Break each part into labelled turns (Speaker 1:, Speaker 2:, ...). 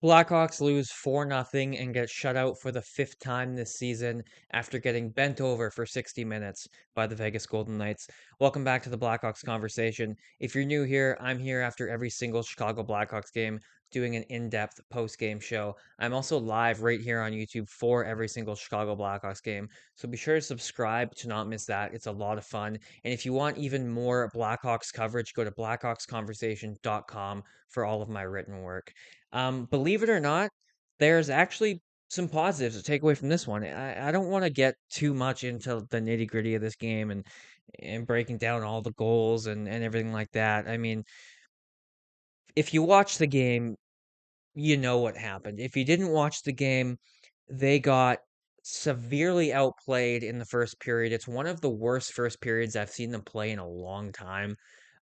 Speaker 1: Blackhawks lose 4-0 and get shut out for the fifth time this season after getting bent over for 60 minutes by the Vegas Golden Knights. Welcome back to the Blackhawks Conversation. If you're new here, I'm here after every single Chicago Blackhawks game doing an in-depth post-game show. I'm also live right here on YouTube for every single Chicago Blackhawks game. So be sure to subscribe to not miss that. It's a lot of fun. And if you want even more Blackhawks coverage, go to blackhawksconversation.com for all of my written work. Believe it or not, there's actually some positives to take away from this one. I don't want to get too much into the nitty gritty of this game and breaking down all the goals and everything like that. I mean, if you watch the game, you know what happened. If you didn't watch the game, they got severely outplayed in the first period. It's one of the worst first periods I've seen them play in a long time.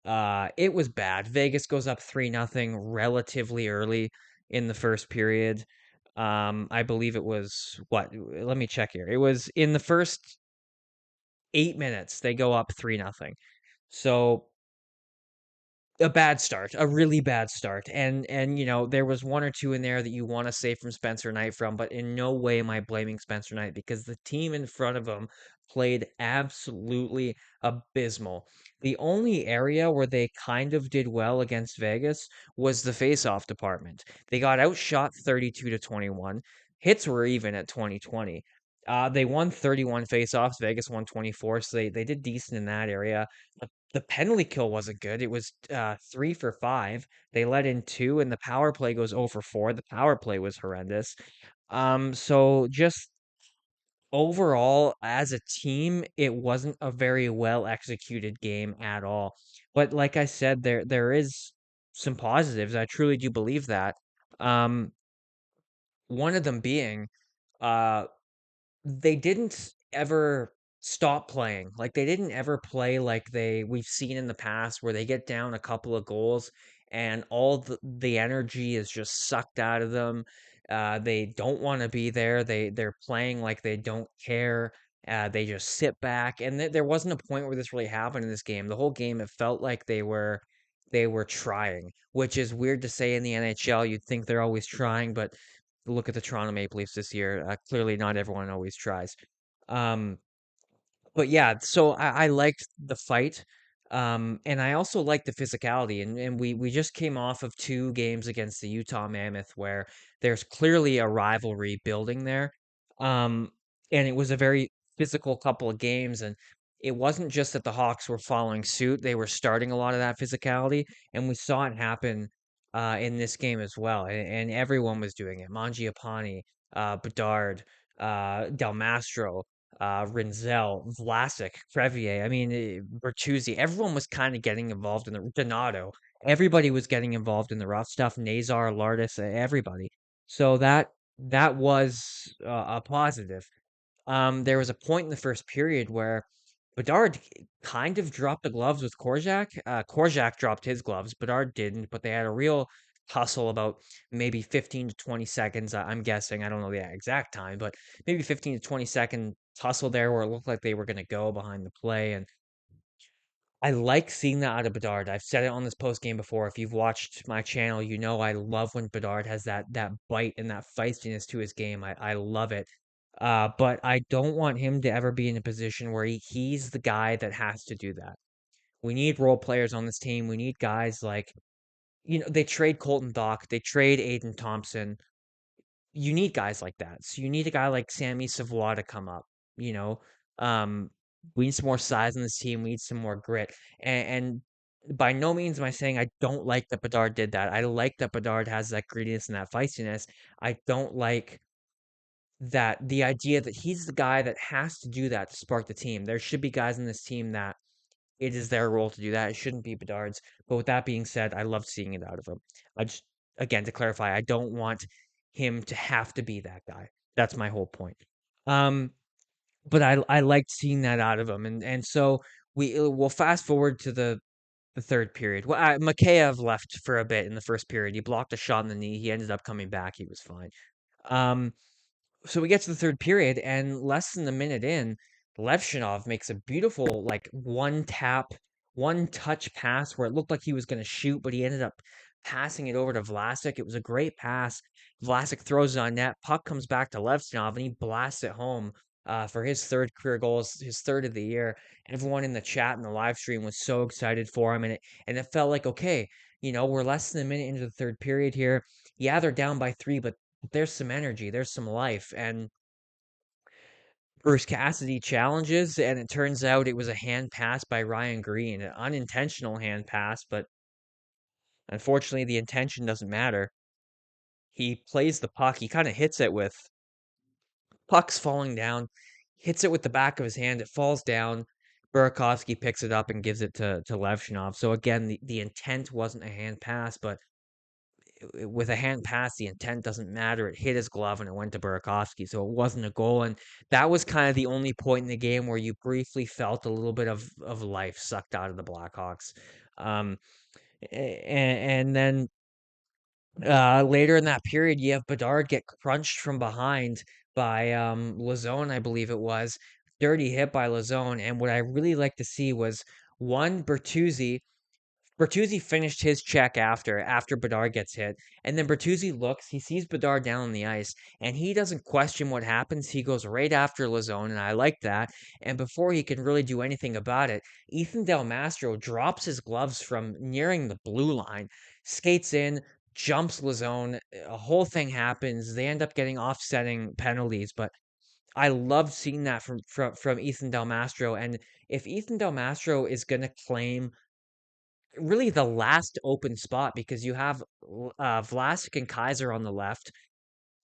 Speaker 1: It was bad. Vegas goes up 3-0 relatively early in the first period. I believe it was what? Let me check here. It was in the first 8 minutes they go up 3-0. So a bad start, a really bad start. And there was one or two in there that you want to say from Spencer Knight from, but in no way am I blaming Spencer Knight because the team in front of him played absolutely abysmal. The only area where they kind of did well against Vegas was the faceoff department. They got outshot 32-21. Hits were even at 2020. They won 31 faceoffs. Vegas won 24, so they did decent in that area. The penalty kill wasn't good. It was 3 for 5. They let in 2, and the power play goes 0 for 4. The power play was horrendous. So just overall, as a team, it wasn't a very well executed game at all. But like I said, there is some positives. I truly do believe that. Um, one of them being uh they didn't ever stop playing. Like they didn't ever play like we've seen in the past where they get down a couple of goals and all the energy is just sucked out of them. They don't want to be there. They're playing like they don't care. They just sit back, and there wasn't a point where this really happened in this game. The whole game, it felt like they were trying, which is weird to say in the NHL. You'd think they're always trying, but look at the Toronto Maple Leafs this year. Clearly, not everyone always tries. Um, but yeah, so I liked the fight. And I also liked the physicality. And we just came off of two games against the Utah Mammoth where there's clearly a rivalry building there. Um, and it was a very physical couple of games. And it wasn't just that the Hawks were following suit, they were starting a lot of that physicality. And we saw it happen in this game as well. And everyone was doing it. Mangiapane, Bedard, Del Mastro, Rinzel, Vlasic, Crevier. I mean, Bertuzzi. Everyone was kind of getting involved in the Donato. Everybody was getting involved in the rough stuff. Nazar, Lardis, everybody. So that was a positive. There was a point in the first period where Bedard kind of dropped the gloves with Korjak. Korjak dropped his gloves. Bedard didn't, but they had a real tussle about maybe 15 to 20 seconds. I'm guessing. I don't know the exact time, but maybe 15 to 20-second tussle there where it looked like they were going to go behind the play. And I like seeing that out of Bedard. I've said it on this post game before. If you've watched my channel, you know I love when Bedard has that bite and that feistiness to his game. I love it. But I don't want him to ever be in a position where he's the guy that has to do that. We need role players on this team. We need guys like, they trade Colton Dock, they trade Aiden Thompson. You need guys like that. So you need a guy like Sammy Savoie to come up, you know. Um, we need some more size on this team. We need some more grit. And by no means am I saying I don't like that Bedard did that. I like that Bedard has that grittiness and that feistiness. I don't like that the idea that he's the guy that has to do that to spark the team. There should be guys in this team that it is their role to do that. It shouldn't be Bedard's. But with that being said, I love seeing it out of him. I just, again, to clarify, I don't want him to have to be that guy. That's my whole point. Um, but I liked seeing that out of him, and so we'll fast forward to the third period. Well, Mikheyev left for a bit in the first period. He blocked a shot in the knee. He ended up coming back. He was fine. Um, so we get to the third period, and less than a minute in, Levshinov makes a beautiful, like, one touch pass where it looked like he was going to shoot, but he ended up passing it over to Vlasic. It was a great pass. Vlasic throws it on net. Puck comes back to Levshinov, and he blasts it home for his third career goal, his third of the year. Everyone in the chat and the live stream was so excited for him, and it felt like, okay, we're less than a minute into the third period here. Yeah, they're down by 3, but there's some energy, there's some life, and Bruce Cassidy challenges, and it turns out it was a hand pass by Ryan Green, an unintentional hand pass, but unfortunately, the intention doesn't matter. He plays the puck. He kind of hits it with puck's falling down, hits it with the back of his hand. It falls down. Burakovsky picks it up and gives it to Levshinov. So again, the intent wasn't a hand pass, but with a hand pass, the intent doesn't matter. It hit his glove and it went to Burakovsky, so it wasn't a goal. And that was kind of the only point in the game where you briefly felt a little bit of life sucked out of the Blackhawks. Um, and then later in that period, you have Bedard get crunched from behind by Lazone, I believe it was. Dirty hit by Lazone. And what I really like to see was one, Bertuzzi finished his check after Bedard gets hit, and then Bertuzzi looks, he sees Bedard down on the ice, and he doesn't question what happens. He goes right after Lazone, and I like that. And before he can really do anything about it, Ethan Del Mastro drops his gloves from nearing the blue line, skates in, jumps Lazone. A whole thing happens. They end up getting offsetting penalties, but I love seeing that from Ethan Del Mastro. And if Ethan Del Mastro is going to claim really the last open spot, because you have Vlasic and Kaiser on the left,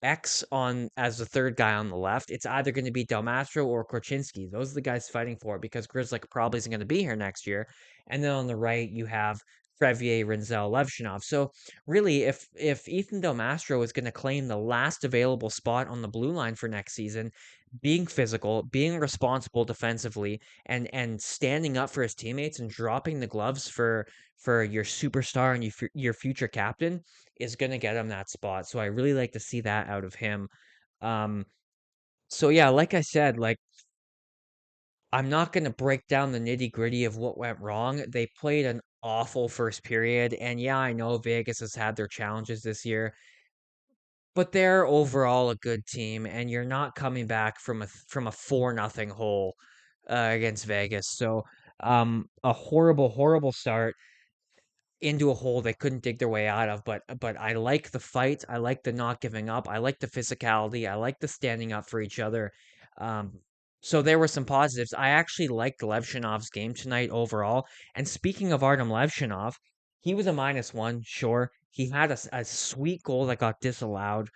Speaker 1: X on as the third guy on the left. It's either going to be Del Mastro or Korchinski. Those are the guys fighting for it because Grizzlick probably isn't going to be here next year. And then on the right, you have Crevier, Rinzel, Levshinov. So really, if Ethan Del Mastro is going to claim the last available spot on the blue line for next season, being physical, being responsible defensively, and standing up for his teammates and dropping the gloves for your superstar and your future captain is going to get him that spot. So I really like to see that out of him. Um, so yeah, like I said, like I'm not going to break down the nitty gritty of what went wrong. They played an awful first period, and yeah, I know Vegas has had their challenges this year, but they're overall a good team, and you're not coming back from a 4-0 hole against Vegas. So a horrible start into a hole they couldn't dig their way out of. But I like the fight. I like the not giving up. I like the physicality. I like the standing up for each other. Um, so there were some positives. I actually liked Levshinov's game tonight overall. And speaking of Artem Levshinov, he was a -1, sure. He had a sweet goal that got disallowed.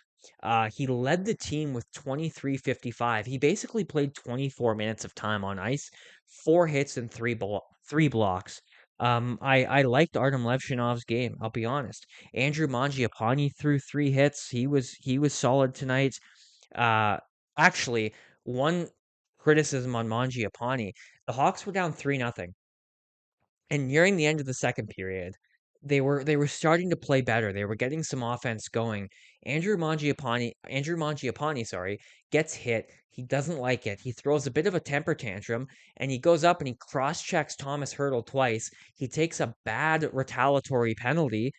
Speaker 1: He led the team with 23:55. He basically played 24 minutes of time on ice, 4 hits and three blocks. I liked Artem Levshinov's game. I'll be honest. Andrew Mangiapane threw 3 hits. He was solid tonight. Uh, actually, one criticism on Mangiapane: the Hawks were down 3-0. And nearing the end of the second period, they were starting to play better. They were getting some offense going. Andrew Mangiapane, sorry, gets hit. He doesn't like it. He throws a bit of a temper tantrum, and he goes up and he cross-checks Thomas Hertl twice. He takes a bad retaliatory penalty,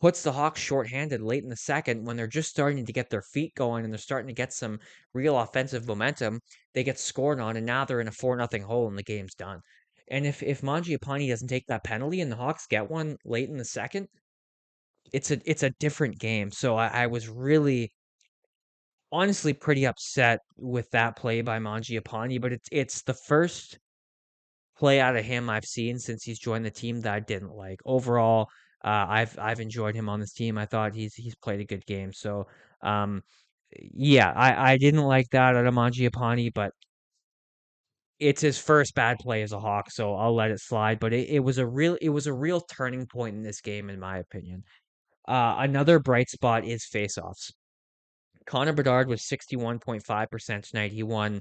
Speaker 1: puts the Hawks shorthanded late in the second when they're just starting to get their feet going and they're starting to get some real offensive momentum. They get scored on, and now they're in a 4-0 hole and the game's done. And if Mangiapane doesn't take that penalty and the Hawks get one late in the second, it's a different game. So I was really honestly pretty upset with that play by Mangiapane, but it's the first play out of him I've seen since he's joined the team that I didn't like. Overall, I've enjoyed him on this team. I thought he's played a good game. So yeah, I didn't like that out of Mangiapane, but it's his first bad play as a Hawk, so I'll let it slide. But it was a real turning point in this game, in my opinion. Another bright spot is faceoffs. Connor Bedard was 61.5% tonight. He won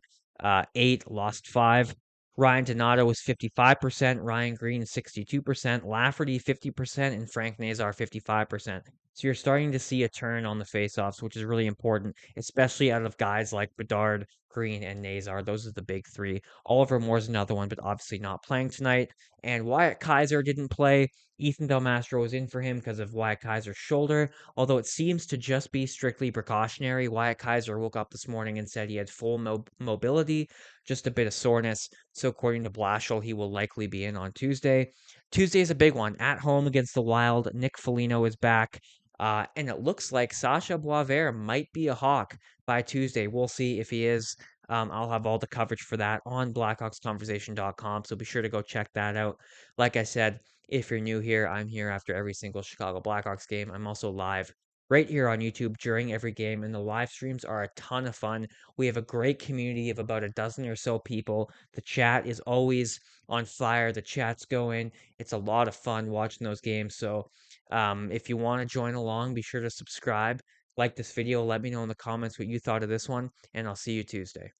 Speaker 1: 8, lost 5. Ryan Donato was 55%, Ryan Green 62%, Lafferty 50%, and Frank Nazar 55%. So you're starting to see a turn on the faceoffs, which is really important, especially out of guys like Bedard, Green, and Nazar. Those are the big three. Oliver Moore's another one, but obviously not playing tonight. And Wyatt Kaiser didn't play. Ethan Del Mastro was in for him because of Wyatt Kaiser's shoulder, although it seems to just be strictly precautionary. Wyatt Kaiser woke up this morning and said he had full mobility, just a bit of soreness. So according to Blashill, he will likely be in on Tuesday. Tuesday is a big one. At home against the Wild, Nick Foligno is back. And it looks like Sasha Boisvert might be a Hawk by Tuesday. We'll see if he is. I'll have all the coverage for that on blackhawksconversation.com, so be sure to go check that out. Like I said, if you're new here, I'm here after every single Chicago Blackhawks game. I'm also live right here on YouTube during every game, and the live streams are a ton of fun. We have a great community of about a dozen or so people. The chat is always on fire. The chat's going. It's a lot of fun watching those games. So if you want to join along, be sure to subscribe, like this video, let me know in the comments what you thought of this one, and I'll see you Tuesday.